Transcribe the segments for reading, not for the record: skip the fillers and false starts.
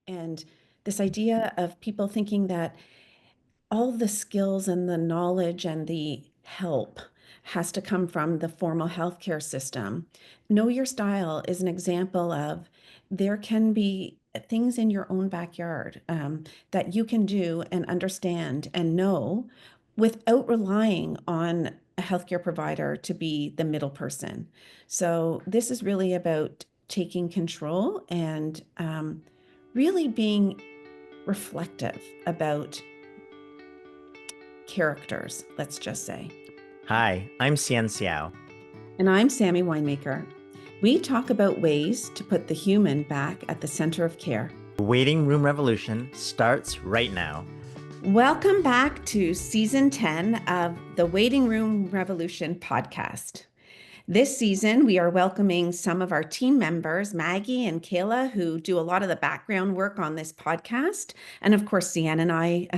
And this idea of people thinking that all the skills and the knowledge and the help has to come from the formal healthcare system. Know your style is an example of there can be things in your own backyard that you can do and understand and know without relying on a healthcare provider to be the middle person. So this is really about taking control and really being reflective about characters, let's just say. Hi, I'm Xian Xiao. And I'm Sammy Winemaker. We talk about ways to put the human back at the center of care. The Waiting Room Revolution starts right now. Welcome back to season 10 of the Waiting Room Revolution podcast. This season, we are welcoming some of our team members, Maggie and Kayla, who do a lot of the background work on this podcast. And of course, Sienna and I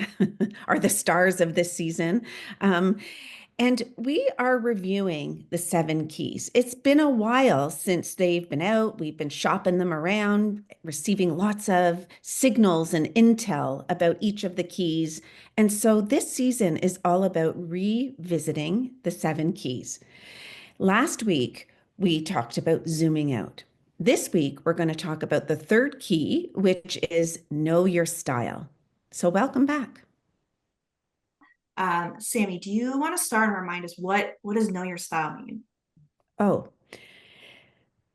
are the stars of this season. And we are reviewing the 7 keys. It's been a while since they've been out. We've been shopping them around, receiving lots of signals and intel about each of the keys. And so this season is all about revisiting the 7 keys. Last week, we talked about zooming out. This week, we're going to talk about the third key, which is know your style. So welcome back. Sammy, do you want to start and remind us what does know your style mean? Oh,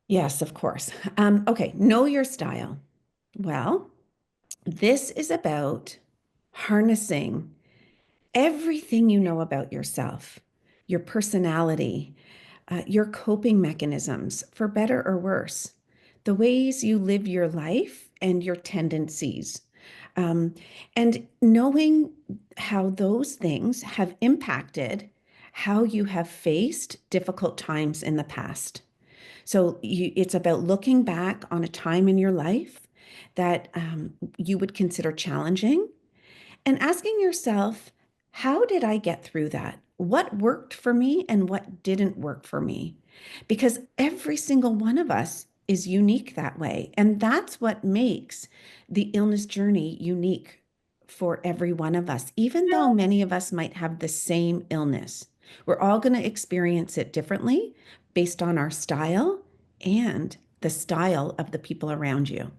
yes, of course. Okay, know your style. Well, this is about harnessing everything you know about yourself, your personality, your coping mechanisms, for better or worse, the ways you live your life and your tendencies. Um, and knowing how those things have impacted how you have faced difficult times in the past. So it's about looking back on a time in your life that you would consider challenging and asking yourself, how did I get through that? What worked for me and what didn't work for me? Because every single one of us is unique that way. And that's what makes the illness journey unique for every one of us, even though many of us might have the same illness. We're all going to experience it differently based on our style and the style of the people around you.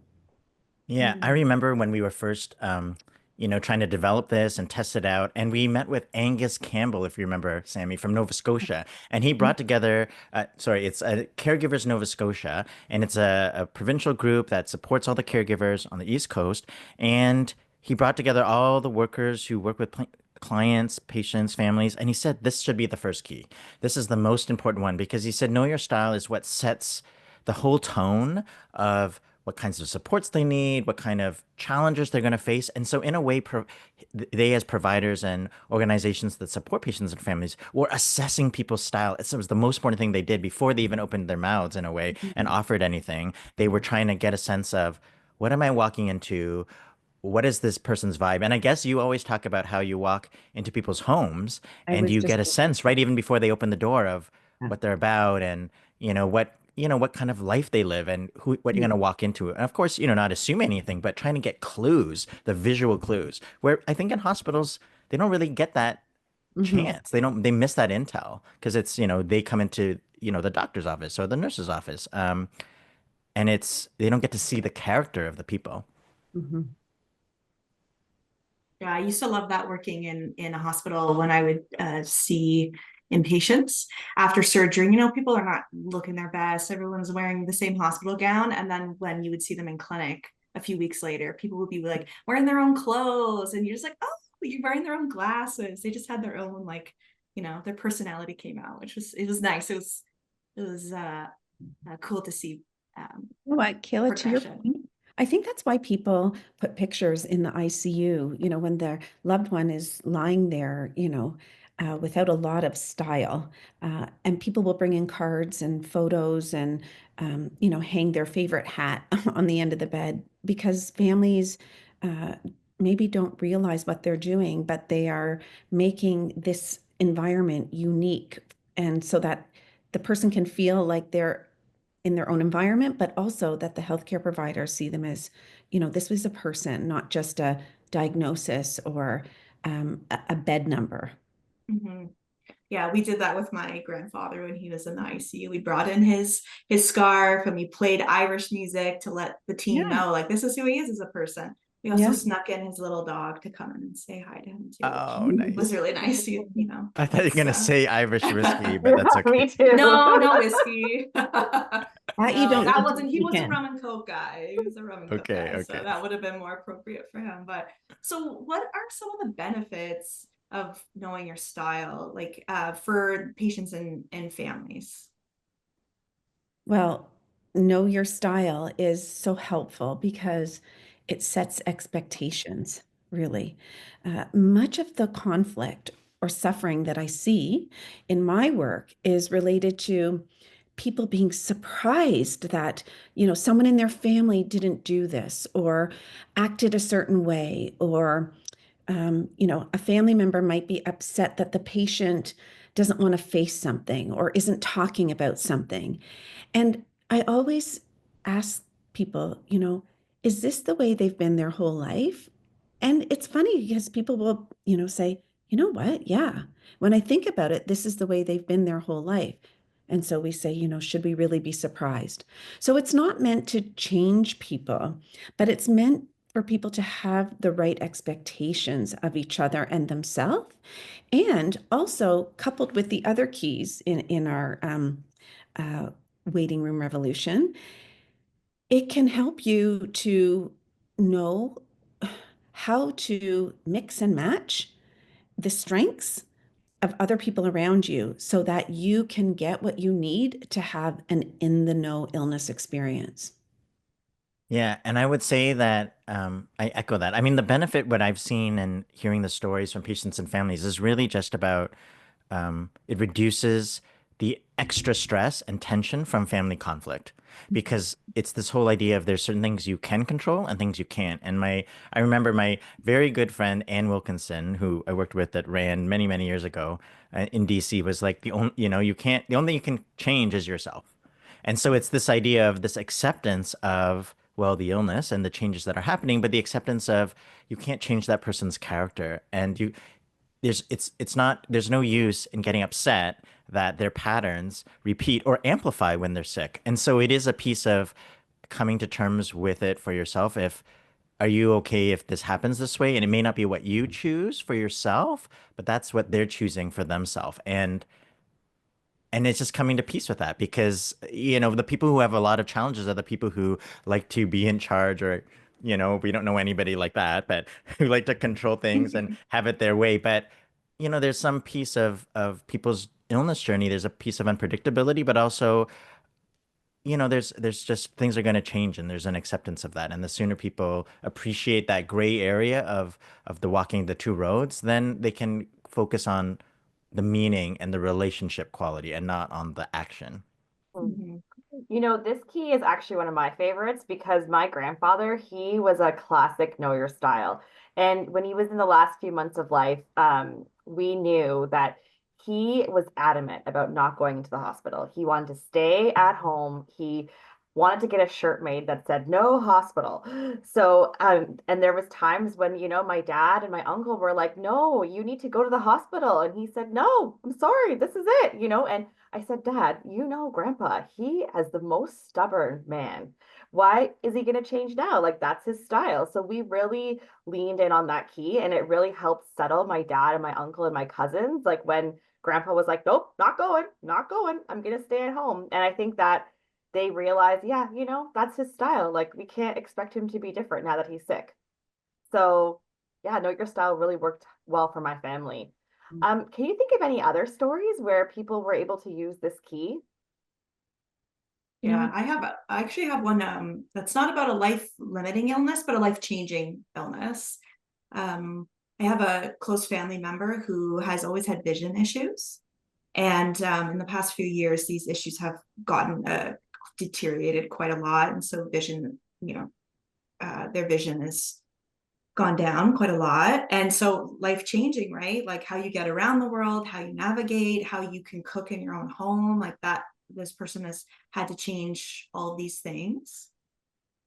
Yeah, I remember when we were first, trying to develop this and test it out, and we met with Angus Campbell, if you remember, Sammy, from Nova Scotia, and he brought together, it's Caregivers Nova Scotia, and it's a provincial group that supports all the caregivers on the East Coast, and he brought together all the workers who work with clients, patients, families, and he said this should be the first key. This is the most important one because he said know your style is what sets the whole tone of what kinds of supports they need, what kind of challenges they're going to face. And so, in a way, they, as providers and organizations that support patients and families, were assessing people's style. It was the most important thing they did before they even opened their mouths, in a way, and offered anything. They were trying to get a sense of what am I walking into? What is this person's vibe? And I guess you always talk about how you walk into people's homes I and was you just get a sense, right, even before they open the door of what they're about and what kind of life they live and what you're going to walk into. And of course, not assume anything, but trying to get clues, the visual clues, where I think in hospitals, they don't really get that Mhm. chance. They miss that intel because it's, they come into, the doctor's office or the nurse's office. And they don't get to see the character of the people. Mhm. Yeah, I used to love that working in a hospital when I would see inpatients after surgery. People are not looking their best. Everyone's wearing the same hospital gown. And then when you would see them in clinic a few weeks later, people would be like wearing their own clothes. And you're just like, oh, you're wearing their own glasses. They just had their own, their personality came out, it was nice. It was cool to see You know what, Kayla, to your progression. point, I think that's why people put pictures in the ICU, when their loved one is lying there, without a lot of style. And people will bring in cards and photos and, hang their favorite hat on the end of the bed because families uh, maybe don't realize what they're doing, but they are making this environment unique. And so that the person can feel like they're in their own environment, but also that the healthcare providers see them as this was a person, not just a diagnosis or a bed number. Mhm. Yeah, we did that with my grandfather when he was in the ICU. We brought in his scarf and we played Irish music to let the team Yeah. know, like, this is who he is as a person. We also Yeah. snuck in his little dog to come in and say hi to him too, which Oh, was nice. really nice. I thought you were It's gonna say Irish whiskey, but Yeah, that's okay. me too. no whiskey. That you No, don't that need to wasn't, he sneak was a in. rum and coke guy. He was a rum and coke Okay, guy. So okay. that would have been more appropriate for him. But so what are some of the benefits of knowing your style, like for patients and families? Well, know your style is so helpful because it sets expectations, really. Much of the conflict or suffering that I see in my work is related to people being surprised that, someone in their family didn't do this or acted a certain way, or, a family member might be upset that the patient doesn't want to face something or isn't talking about something. And I always ask people, is this the way they've been their whole life? And it's funny because people will, say, you know what? Yeah. When I think about it, this is the way they've been their whole life. And so we say, should we really be surprised? So it's not meant to change people, but it's meant for people to have the right expectations of each other and themselves. And also coupled with the other keys in our uh, waiting room revolution, it can help you to know how to mix and match the strengths of other people around you so that you can get what you need to have an in the know illness experience. Yeah, and I would say that I echo that. I mean, the benefit, what I've seen and hearing the stories from patients and families is really just about it reduces the extra stress and tension from family conflict because it's this whole idea of there's certain things you can control and things you can't. And I remember my very good friend Ann Wilkinson, who I worked with at RAND many, many years ago in DC, was like the only, the only thing you can change is yourself. And so it's this idea of this acceptance of, well, the illness and the changes that are happening, but the acceptance of you can't change that person's character. And it's not, there's no use in getting upset that their patterns repeat or amplify when they're sick. And so it is a piece of coming to terms with it for yourself. If are you okay if this happens this way? And it may not be what you choose for yourself, but that's what they're choosing for themselves. And it's just coming to peace with that because, the people who have a lot of challenges are the people who like to be in charge or, we don't know anybody like that, but who like to control things and have it their way. But, there's some piece of people's illness journey. There's a piece of unpredictability, but also, there's just things are going to change and there's an acceptance of that. And the sooner people appreciate that gray area of the walking the two roads, then they can focus on the meaning and the relationship quality and not on the action. Mhm. This key is actually one of my favorites because my grandfather, he was a classic know your style. And when he was in the last few months of life, we knew that he was adamant about not going into the hospital. He wanted to stay at home. He wanted to get a shirt made that said no hospital. So, and there was times when, my dad and my uncle were like, no, you need to go to the hospital. And he said, no, I'm sorry, this is it, and I said, Dad, Grandpa, he is the most stubborn man. Why is he going to change now? Like, that's his style. So we really leaned in on that key, and it really helped settle my dad and my uncle and my cousins. Like, when Grandpa was like, nope, not going, not going. I'm going to stay at home. And I think that they realized, yeah, that's his style. Like, we can't expect him to be different now that he's sick. So, yeah, know your style really worked well for my family. Can you think of any other stories where people were able to use this key? Yeah, I actually have one that's not about a life-limiting illness, but a life-changing illness. I have a close family member who has always had vision issues. And in the past few years, these issues have gotten deteriorated quite a lot. And so their vision has gone down quite a lot. And so life changing, right? Like how you get around the world, how you navigate, how you can cook in your own home, like that. This person has had to change all these things.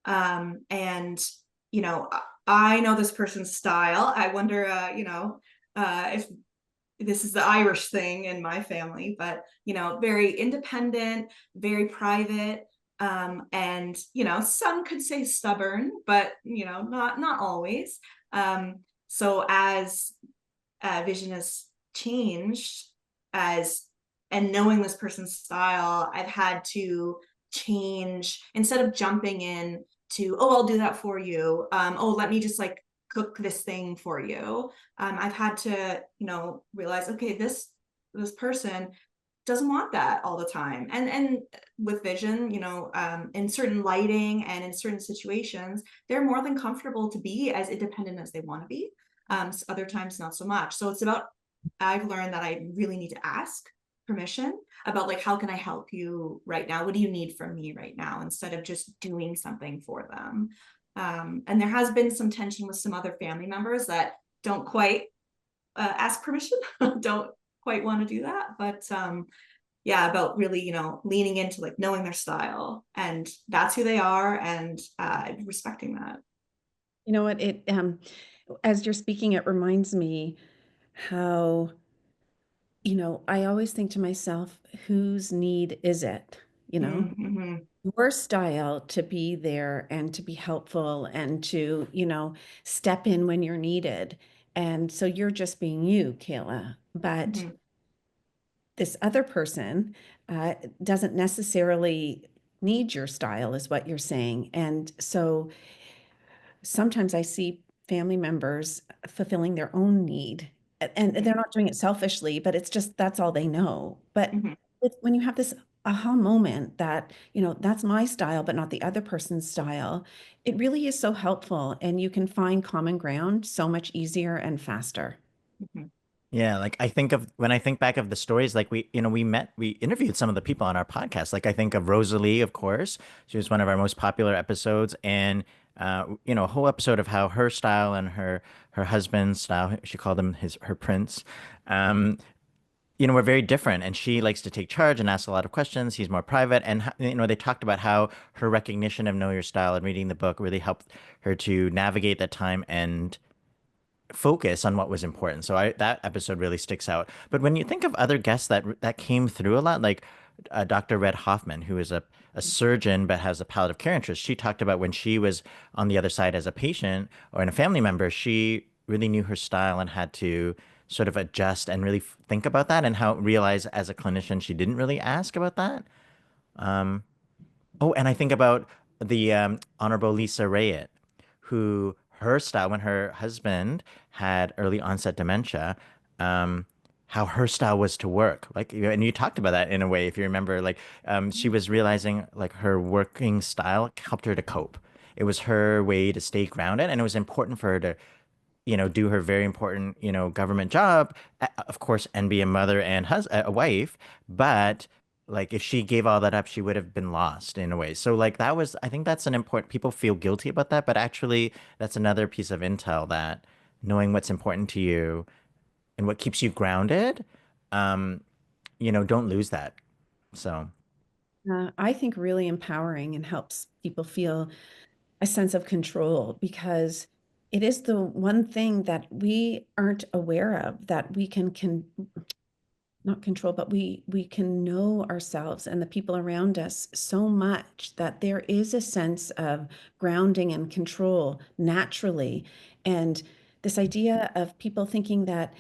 And you know, I know this person's style. I wonder, if this is the Irish thing in my family, but, very independent, very private. And, some could say stubborn, but, not always. So as vision has changed, as and knowing this person's style, I've had to change instead of jumping in to, oh, I'll do that for you. Oh, let me just like cook this thing for you. I've had to, realize, okay, this person doesn't want that all the time. And with vision, in certain lighting and in certain situations, they're more than comfortable to be as independent as they want to be. Other times not so much. So it's about, I've learned that I really need to ask permission about like, how can I help you right now? What do you need from me right now? Instead of just doing something for them. And there has been some tension with some other family members that don't quite ask permission, don't quite want to do that. But yeah, about really, leaning into like knowing their style, and that's who they are, and respecting that. You know what, as you're speaking, it reminds me how, I always think to myself, whose need is it? You know, Mm-hmm. your style to be there and to be helpful and to, step in when you're needed. And so you're just being you, Kayla. But Mm-hmm. this other person doesn't necessarily need your style, is what you're saying. And so sometimes I see family members fulfilling their own need, and they're not doing it selfishly, but it's just that's all they know. But Mm-hmm. when you have this aha moment that, that's my style, but not the other person's style, it really is so helpful. And you can find common ground so much easier and faster. Mm-hmm. Yeah, like I think of when I think back of the stories, like we interviewed some of the people on our podcast. Like I think of Rosalie, of course. She was one of our most popular episodes, and a whole episode of how her style and her husband's style, she called him her prince, um, were very different. And she likes to take charge and ask a lot of questions. He's more private, and they talked about how her recognition of Know Your Style and reading the book really helped her to navigate that time and focus on what was important. So that episode really sticks out. But when you think of other guests that came through a lot, like Dr. Red Hoffman, who is a surgeon but has a palliative care interest, she talked about when she was on the other side as a patient or in a family member, she really knew her style and had to sort of adjust and really think about that, and how realize as a clinician she didn't really ask about that. Oh, and I think about the Honorable Lisa Rayet, who her style, when her husband had early onset dementia, um, how her style was to work. Like, and you talked about that in a way, if you remember, like, she was realizing like her working style helped her to cope. It was her way to stay grounded, and it was important for her to do her very important, government job, of course, and be a mother and a wife. But like, if she gave all that up, she would have been lost in a way. So like, I think that's an important, people feel guilty about that, but actually that's another piece of intel, that knowing what's important to you and what keeps you grounded, um, don't lose that. So. I think really empowering and helps people feel a sense of control, because it is the one thing that we aren't aware of, that we can not control, but we can know ourselves and the people around us so much that there is a sense of grounding and control naturally. And this idea of people thinking that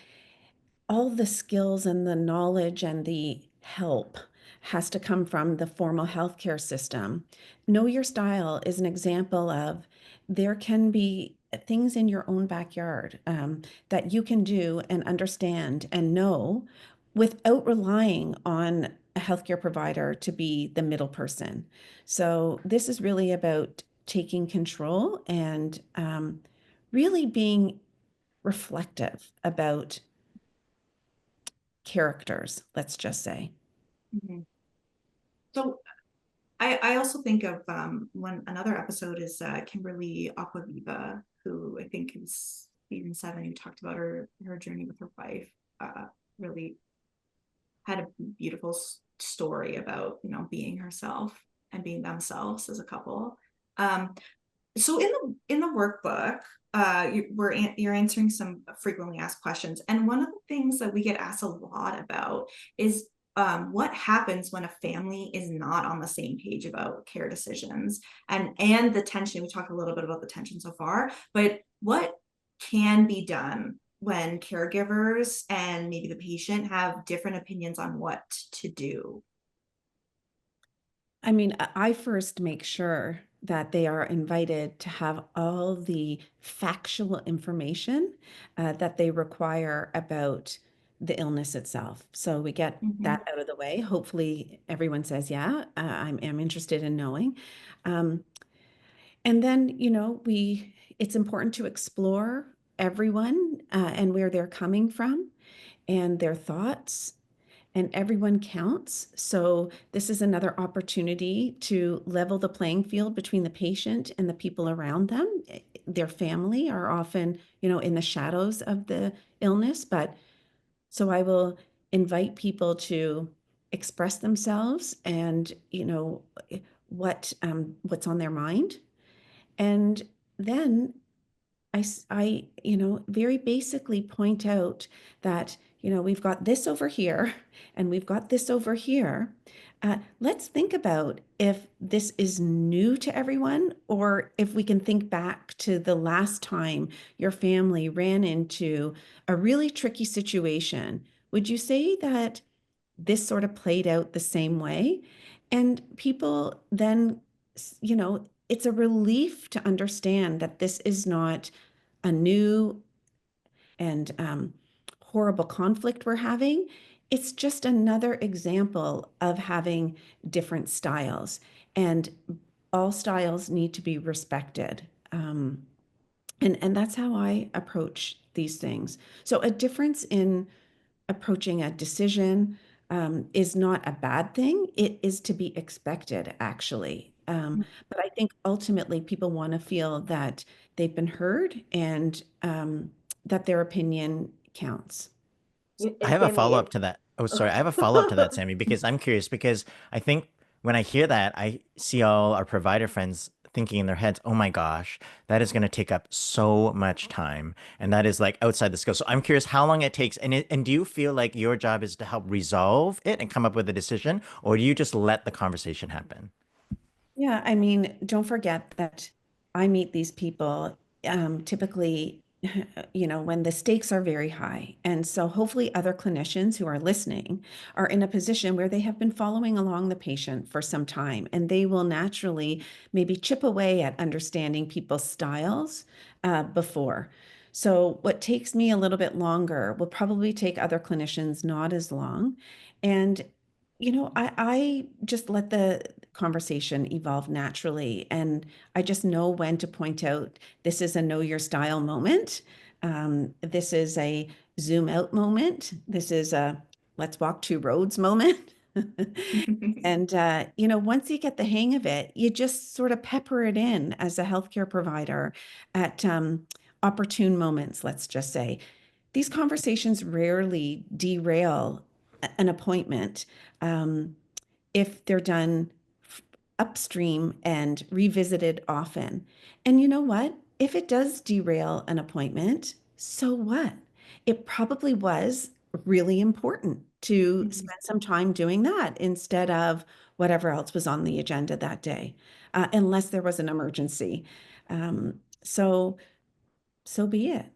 all the skills and the knowledge and the help has to come from the formal healthcare system. Know Your Style is an example of, there can be things in your own backyard that you can do and understand and know without relying on a healthcare provider to be the middle person. So this is really about taking control and really being reflective about characters, let's just say. Mm-hmm. So I also think of when another episode is Kimberly Aquaviva, who I think is season 7, who talked about her journey with her wife. Really had a beautiful story about being herself and being themselves as a couple. So in the workbook, you're answering some frequently asked questions, and one of the things that we get asked a lot about is what happens when a family is not on the same page about care decisions, and the tension. We talked a little bit about the tension so far, but what can be done when caregivers and maybe the patient have different opinions on what to do? I mean, I first make sure that they are invited to have all the factual information that they require about the illness itself. So we get Mhm. that out of the way. Hopefully, everyone says, "Yeah, I'm interested in knowing." Um, and then, it's important to explore everyone and where they're coming from and their thoughts, and everyone counts. So this is another opportunity to level the playing field between the patient and the people around them. Their family are often, in the shadows of the illness, but so I will invite people to express themselves and, what's on their mind. And then very basically point out that, we've got this over here and we've got this over here. Let's think about if this is new to everyone, or if we can think back to the last time your family ran into a really tricky situation. Would you say that this sort of played out the same way? And people then, it's a relief to understand that this is not a new and horrible conflict we're having. It's just another example of having different styles, and all styles need to be respected. And that's how I approach these things. So a difference in approaching a decision is not a bad thing. It is to be expected, actually. But I think ultimately people want to feel that they've been heard and that their opinion counts. I And have a Sammy, follow-up to that. Oh, sorry. I have a follow-up to that, Sammy, because I'm curious because I think when I hear that, I see all our provider friends thinking in their heads, oh my gosh, that is going to take up so much time. And that is like outside the scope. So I'm curious how long it takes. And do you feel like your job is to help resolve it and come up with a decision, or do you just let the conversation happen? Yeah, I mean, don't forget that I meet these people typically, when the stakes are very high. And so hopefully other clinicians who are listening are in a position where they have been following along the patient for some time, and they will naturally maybe chip away at understanding people's styles before. So what takes me a little bit longer will probably take other clinicians not as long. And I just let the conversation evolve naturally. And I just know when to point out this is a know your style moment. This is a zoom out moment. This is a let's walk two roads moment. And, once you get the hang of it, you just sort of pepper it in as a healthcare provider at opportune moments, let's just say. These conversations rarely derail an appointment. Um, if they're done upstream and revisited often. And you know what? If it does derail an appointment, so what? It probably was really important to Mhm. spend some time doing that instead of whatever else was on the agenda that day, unless there was an emergency. So, so be it.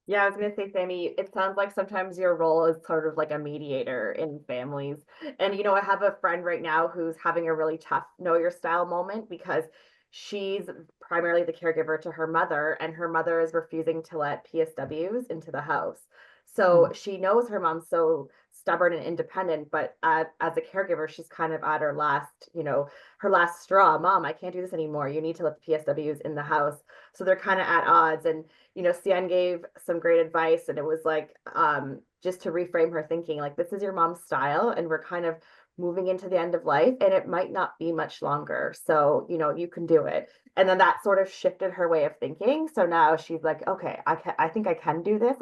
Yeah, I was gonna say, Sammy, it sounds like sometimes your role is sort of like a mediator in families. And I have a friend right now who's having a really tough know your style moment because she's primarily the caregiver to her mother, and her mother is refusing to let PSWs into the house. So Mm. she knows her mom's so stubborn and independent, but as a caregiver, she's kind of at her last straw. Mom, I can't do this anymore. You need to let the PSWs in the house. So they're kind of at odds. And Sian gave some great advice, and it was like just to reframe her thinking, like this is your mom's style, and we're kind of moving into the end of life, and it might not be much longer. So, you can do it. And then that sort of shifted her way of thinking. So now she's like, okay, I think I can do this.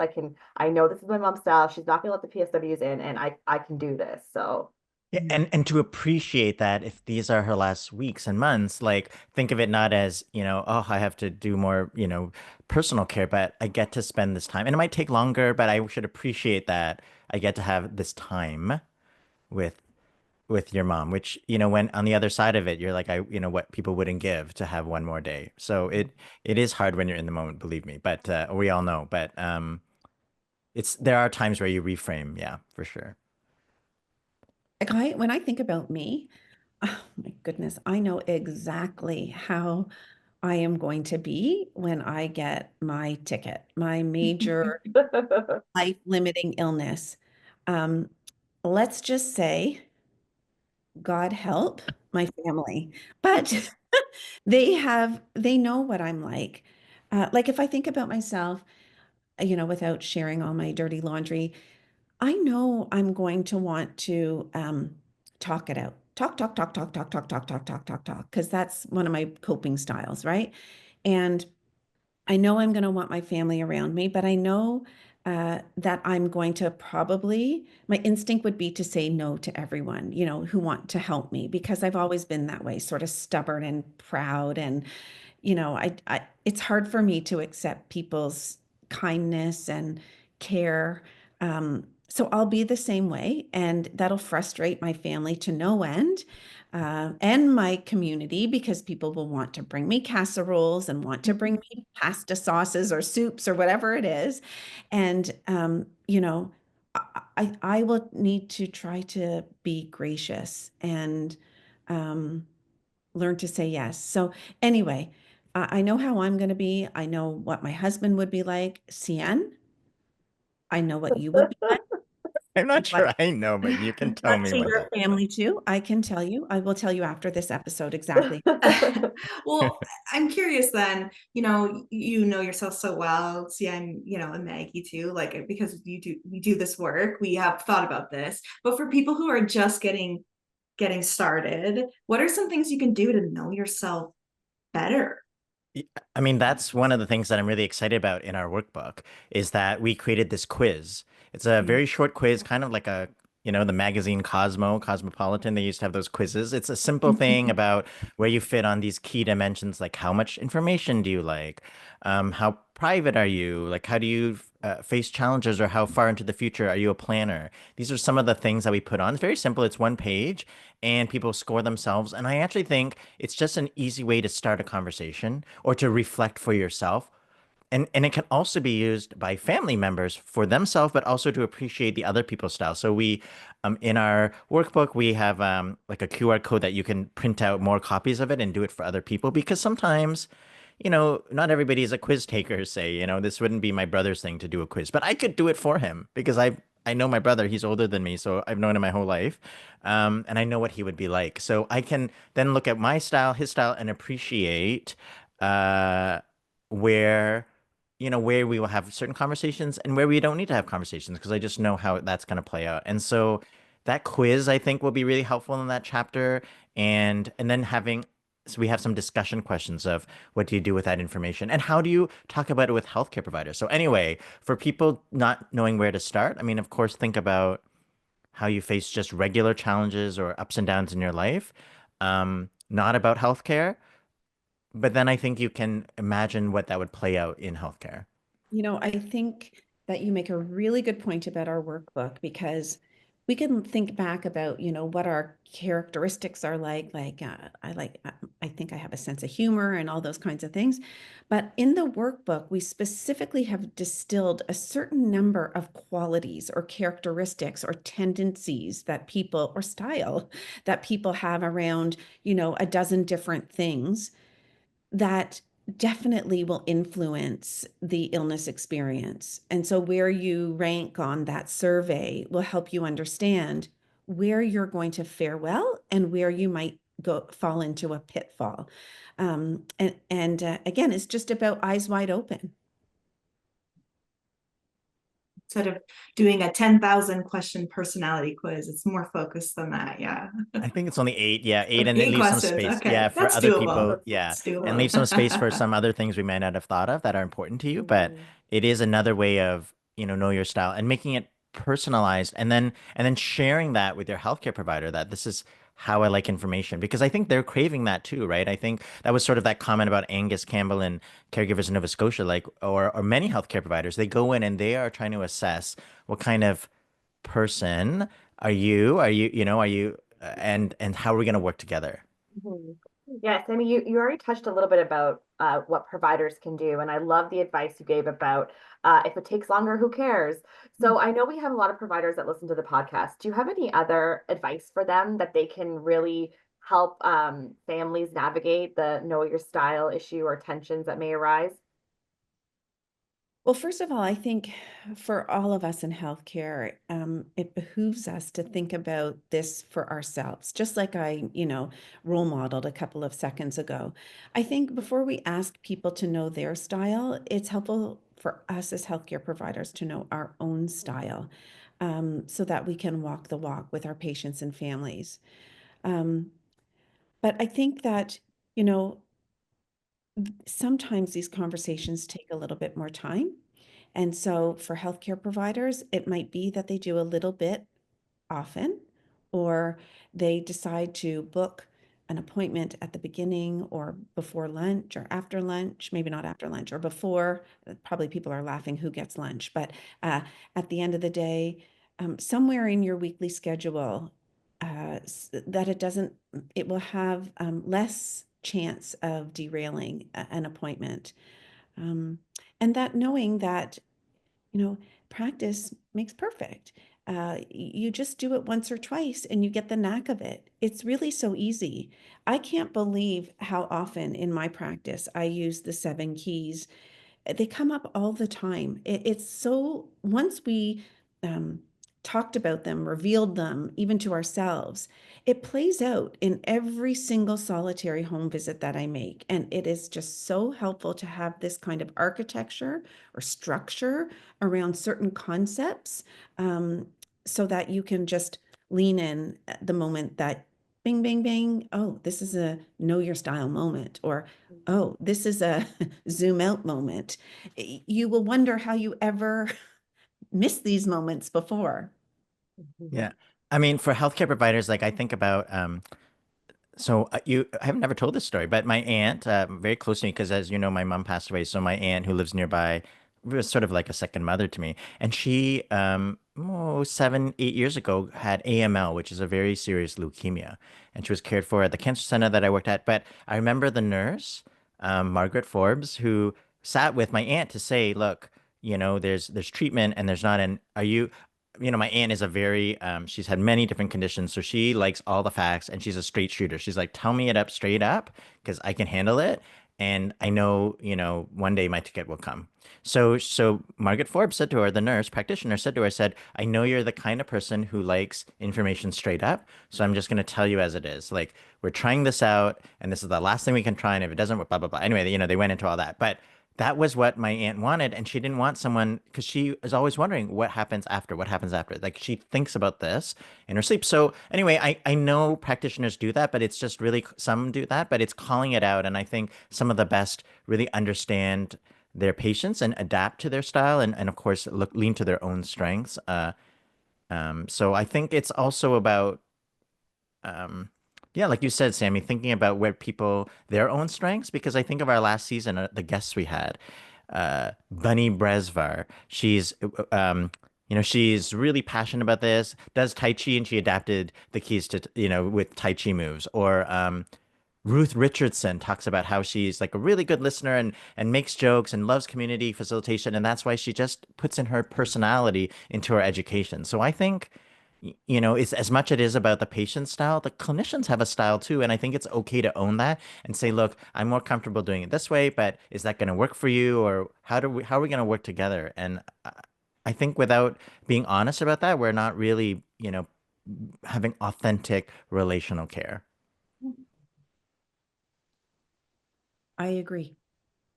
I know this is my mom's style. She's not gonna let the PSWs in, and I can do this. So Yeah, and to appreciate that if these are her last weeks and months, like think of it not as, oh, I have to do more, personal care, but I get to spend this time. And it might take longer, but I should appreciate that I get to have this time with with your mom, which, when on the other side of it, you're like, what people wouldn't give to have one more day. So it is hard when you're in the moment, believe me, but we all know, but there are times where you reframe, yeah, for sure. Like when I think about me, oh my goodness, I know exactly how I am going to be when I get my ticket, my major life limiting illness. Um, let's just say, God help my family, but they know what I'm like. Like if I think about myself, without sharing all my dirty laundry, I know I'm going to want to talk it out. Talk, talk, talk, talk, talk, talk, talk, talk, talk, talk, talk, because that's one of my coping styles, right? And I know I'm going to want my family around me, but I know that I'm going to probably, my instinct would be to say no to everyone, who want to help me because I've always been that way, sort of stubborn and proud. And it's hard for me to accept people's kindness and care. So I'll be the same way, and that'll frustrate my family to no end, and my community because people will want to bring me casseroles and want to bring me pasta sauces or soups or whatever it is, and I will need to try to be gracious and learn to say yes. So anyway, I know how I'm going to be. I know what my husband would be like. Cien, I know what you would be like. I'm not But sure I know, but you can tell let's me say what your that. family too. I can tell you. I will tell you after this episode exactly. Well, I'm curious then, you know yourself so well. See, I'm, and Maggie too, like because we do this work, we have thought about this. But for people who are just getting started, what are some things you can do to know yourself better? I mean, that's one of the things that I'm really excited about in our workbook is that we created this quiz. It's a Mm. very short quiz, kind of like the magazine Cosmopolitan. They used to have those quizzes. It's a simple thing about where you fit on these key dimensions, like how much information do you like? How private are you? Like, how do you face challenges or how far into the future are you a planner? These are some of the things that we put on. It's very simple. It's one page and people score themselves. And I actually think it's just an easy way to start a conversation or to reflect for yourself. And it can also be used by family members for themselves, but also to appreciate the other people's style. So in our workbook, we have like a QR code that you can print out more copies of it and do it for other people because sometimes, not everybody is a quiz taker, say, this wouldn't be my brother's thing to do a quiz, but I could do it for him because I know my brother, he's older than me, so I've known him my whole life. And I know what he would be like. So I can then look at my style, his style, and appreciate uh, where, where we will have certain conversations and where we don't need to have conversations because I just know how that's going to play out. And so that quiz, I think, will be really helpful in that chapter. And then so we have some discussion questions of what do you do with that information and how do you talk about it with healthcare providers. So anyway, for people not knowing where to start, I mean, of course, think about how you face just regular challenges or ups and downs in your life, not about healthcare. But then I think you can imagine what that would play out in healthcare. I think that you make a really good point about our workbook because we can think back about, what our characteristics are like, I think I have a sense of humor and all those kinds of things. But in the workbook, we specifically have distilled a certain number of qualities or characteristics or tendencies that people or style that people have around, a dozen different things that definitely will influence the illness experience. And so, where you rank on that survey will help you understand where you're going to fare well and where you might go fall into a pitfall. And again, it's just about eyes wide open. Instead of doing a 10,000 question personality quiz, it's more focused than that. Yeah. I think it's only eight. Yeah, eight, and it Eight leaves some questions. space. Okay. Yeah, for That's other doable. people. Yeah, That's and leave some space for doable. some other things we might not have thought of that are important to you. But Mhm. it is another way of, know your style and making it personalized, and then sharing that with your healthcare provider that this is how I like information, because I think they're craving that too, right? I think that was sort of that comment about Angus Campbell and caregivers in Nova Scotia, like, or many healthcare providers. They go in and they are trying to assess what kind of person are you, are you, and how are we going to work together? Mhm. Yes, I mean, you already touched a little bit about what providers can do, and I love the advice you gave about if it takes longer, who cares? So I know we have a lot of providers that listen to the podcast. Do you have any other advice for them that they can really help families navigate the know your style issue or tensions that may arise? Well, first of all, I think for all of us in healthcare, it behooves us to think about this for ourselves, just like I role modeled a couple of seconds ago. I think before we ask people to know their style, it's helpful for us as healthcare providers to know our own style, so that we can walk the walk with our patients and families. Um, but I think that, you know, sometimes these conversations take a little bit more time. And so for healthcare providers, it might be that they do a little bit often, or they decide to book an appointment at the beginning or before lunch or after lunch, maybe not after lunch or before. Probably people are laughing who gets lunch, but at the end of the day, somewhere in your weekly schedule, that it will have less chance of derailing an appointment. Um, and that knowing that practice makes perfect. You just do it once or twice and you get the knack of it. It's really so easy. I can't believe how often in my practice I use the 7 keys. They come up all the time. It's so, once we um, talked about them, revealed them, even to ourselves, it plays out in every single solitary home visit that I make. And it is just so helpful to have this kind of architecture or structure around certain concepts, so that you can just lean in at the moment that bing, bing, bing. Oh, this is a know your style moment, or oh, this is a zoom out moment. You will wonder how you ever missed these moments before. Yeah. I mean, for healthcare providers, like I think about so I have never told this story, but my aunt, very close to me, because as you know, my mom passed away. So my aunt, who lives nearby, was sort of like a second mother to me. And she, 7, 8 years ago, had AML, which is a very serious leukemia, and she was cared for at the cancer center that I worked at. But I remember the nurse, Margaret Forbes, who sat with my aunt to say, "Look, there's treatment, and there's not an. Are you?" My aunt is a very she's had many different conditions, so she likes all the facts, and she's a straight shooter. She's like, tell me it up straight up because I can handle it, and I know, one day my ticket will come. So Margaret Forbes said to her, the nurse practitioner said to her, said, I know you're the kind of person who likes information straight up, so I'm just going to tell you as it is. Like, we're trying this out, and this is the last thing we can try, and if it doesn't work, blah blah blah. Anyway, they went into all that, but that was what my aunt wanted, and she didn't want someone, because she is always wondering what happens after, what happens after. Like, she thinks about this in her sleep. So anyway, I know practitioners do that, but it's just really, some do that, but it's calling it out. And I think some of the best really understand their patients and adapt to their style, and of course lean to their own strengths. So I think it's also about um, yeah, like you said, Sammy, thinking about where people, their own strengths, because I think of our last season, the guests we had, Bunny Bresvar. She's really passionate about this, does Tai Chi, and she adapted the keys to, with Tai Chi moves. Or Ruth Richardson talks about how she's like a really good listener, and makes jokes and loves community facilitation, and that's why she just puts in her personality into her education. So I think, it's as much it is about the patient style, the clinicians have a style too, and I think it's okay to own that and say, look, I'm more comfortable doing it this way, but is that going to work for you, or how are we going to work together? And I think without being honest about that, we're not really, having authentic relational care. I agree.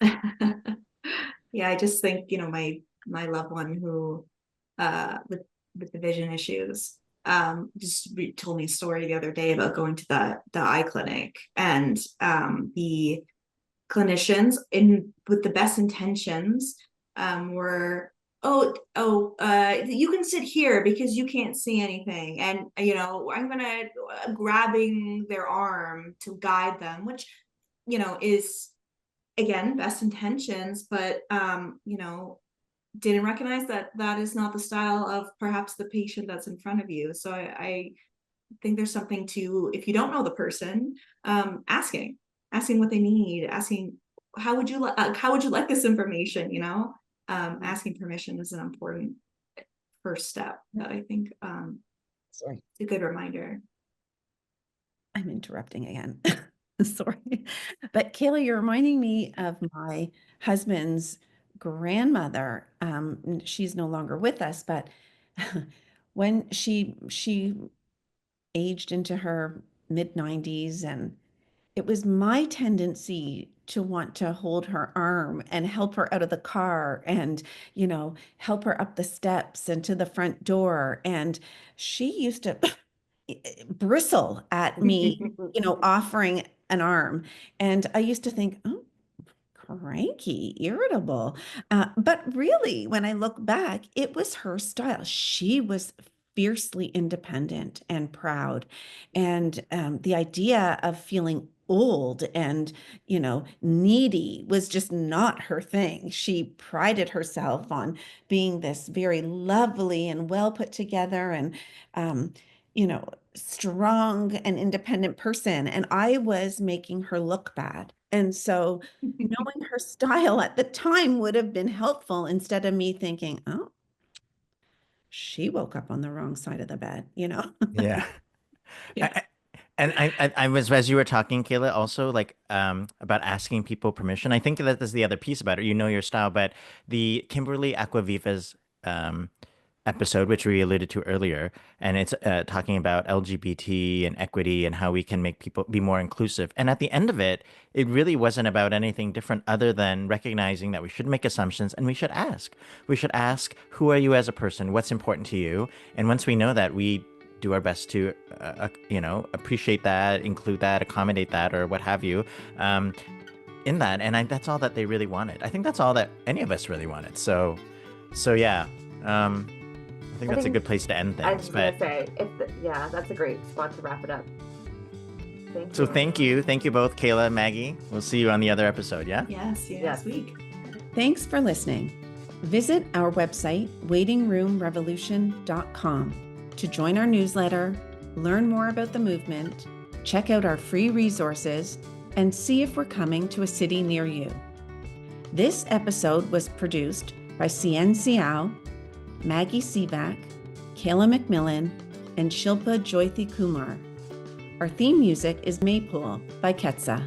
Yeah, I just think, my loved one who with the vision issues just told me a story the other day about going to the eye clinic, and the clinicians, in with the best intentions, were you can sit here because you can't see anything. And, I'm gonna grabbing their arm to guide them, which, is again, best intentions, but, didn't recognize that that is not the style of perhaps the patient that's in front of you. So I think there's something to, if you don't know the person, asking what they need, asking how would you like this information, asking permission is an important first step that I think Sorry, is a good reminder. I'm interrupting again. Sorry. But Kayla, you're reminding me of my husband's grandmother. She's no longer with us, but when she aged into her mid 90s, and it was my tendency to want to hold her arm and help her out of the car and, help her up the steps and to the front door. And she used to bristle at me, offering an arm. And I used to think, oh, cranky, irritable. But really, when I look back, it was her style. She was fiercely independent and proud. And the idea of feeling old and, needy was just not her thing. She prided herself on being this very lovely and well put together and, strong and independent person. And I was making her look bad. And so, knowing her style at the time would have been helpful instead of me thinking, oh, she woke up on the wrong side of the bed, Yeah. Yeah. And I was, as you were talking, Kayla, also like about asking people permission. I think that is the other piece about it. You know your style, but the Kimberly Aquaviva's um, episode, which we alluded to earlier, and it's talking about LGBT and equity and how we can make people be more inclusive. And at the end of it, it really wasn't about anything different other than recognizing that we should make assumptions and we should ask. We should ask, who are you as a person? What's important to you? And once we know that, we do our best to, appreciate that, include that, accommodate that, or what have you. In that, and that's all that they really wanted. I think that's all that any of us really wanted. So yeah. I think that's a good place to end I was things. gonna But say, yeah, that's a great spot to wrap it up. Thank so you. thank you both, Kayla and Maggie. We'll see you on the other episode. Yeah. Yes, Yes. next week. Thanks for listening. Visit our website, waitingroomrevolution.com, to join our newsletter, learn more about the movement, check out our free resources, and see if we're coming to a city near you. This episode was produced by Cien Siao, Maggie Sivak, Kayla McMillan, and Shilpa Joythi Kumar. Our theme music is Maypool by Ketsa.